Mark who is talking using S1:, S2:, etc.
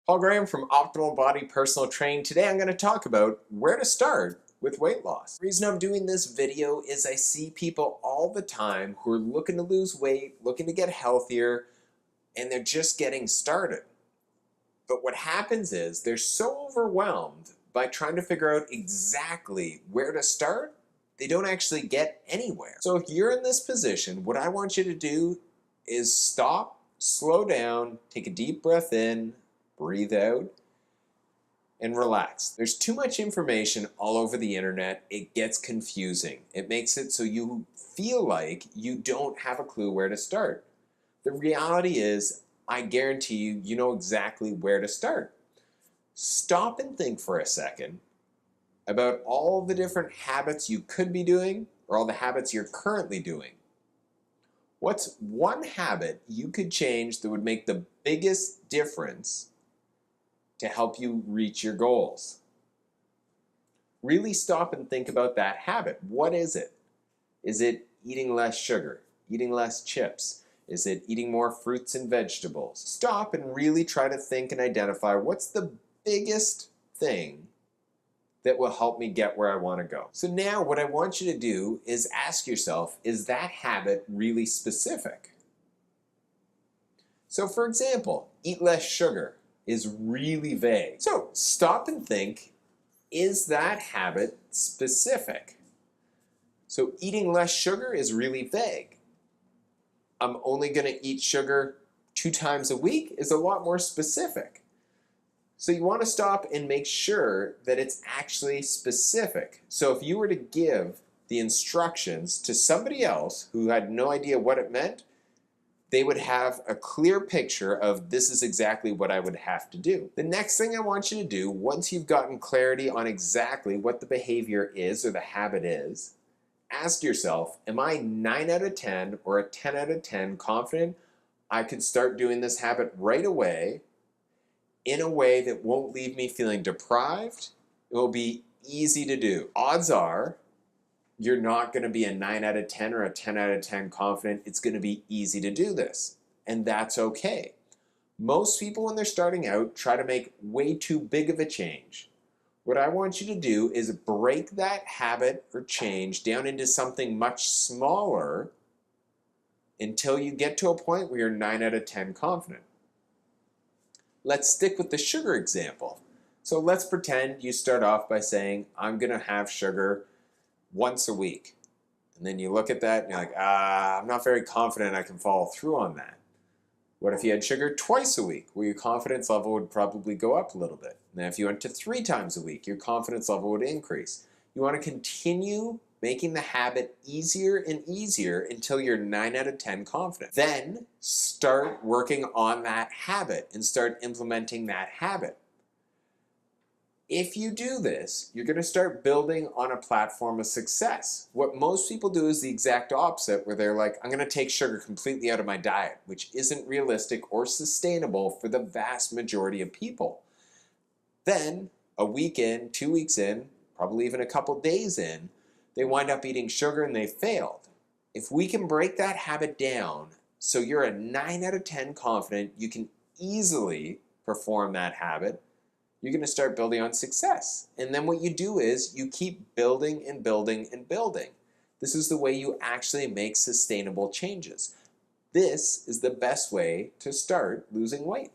S1: Paul Graham from Optimal Body Personal Training. Today I'm going to talk about where to start with weight loss. The reason I'm doing this video is I see people all the time who are looking to lose weight, looking to get healthier, and they're just getting started. But what happens is they're so overwhelmed by trying to figure out exactly where to start, they don't actually get anywhere. So if you're in this position, what I want you to do is stop, slow down, take a deep breath in, breathe out, and relax. There's too much information all over the internet. It gets confusing. It makes it so you feel like you don't have a clue where to start. The reality is, I guarantee you, you know exactly where to start. Stop and think for a second about all the different habits you could be doing or all the habits you're currently doing. What's one habit you could change that would make the biggest difference to help you reach your goals? Really stop and think about that habit. What is it? Is it eating less sugar? Eating less chips? Is it eating more fruits and vegetables? Stop and really try to think and identify what's the biggest thing that will help me get where I want to go. So now what I want you to do is ask yourself, is that habit really specific? So for example, eat less sugar is really vague. So stop and think, is that habit specific? So eating less sugar is really vague. I'm only going to eat sugar 2 times a week is a lot more specific. So you want to stop and make sure that it's actually specific. So if you were to give the instructions to somebody else who had no idea what it meant, they would have a clear picture of this is exactly what I would have to do. The next thing I want you to do, once you've gotten clarity on exactly what the behavior is or the habit is, ask yourself, am I 9 out of 10 or a 10 out of 10 confident I could start doing this habit right away in a way that won't leave me feeling deprived? It will be easy to do. Odds are you're not going to be a 9 out of 10 or a 10 out of 10 confident. It's going to be easy to do this, and that's okay. Most people, when they're starting out, try to make way too big of a change. What I want you to do is break that habit or change down into something much smaller until you get to a point where you're 9 out of 10 confident. Let's stick with the sugar example. So let's pretend you start off by saying, I'm going to have sugar once a week. And then you look at that and you're like, I'm not very confident I can follow through on that. What if you had sugar twice a week? Well, your confidence level would probably go up a little bit. And then if you went to 3 times a week, your confidence level would increase. You want to continue making the habit easier and easier until you're 9 out of 10 confident. Then start working on that habit and start implementing that habit. If you do this, you're going to start building on a platform of success. What most people do is the exact opposite, where they're like, I'm going to take sugar completely out of my diet, which isn't realistic or sustainable for the vast majority of people. Then, a week in, 2 weeks in, probably even a couple days in, they wind up eating sugar and they failed. If we can break that habit down so you're a 9 out of 10 confident, you can easily perform that habit, you're going to start building on success. And then what you do is you keep building and building and building. This is the way you actually make sustainable changes. This is the best way to start losing weight.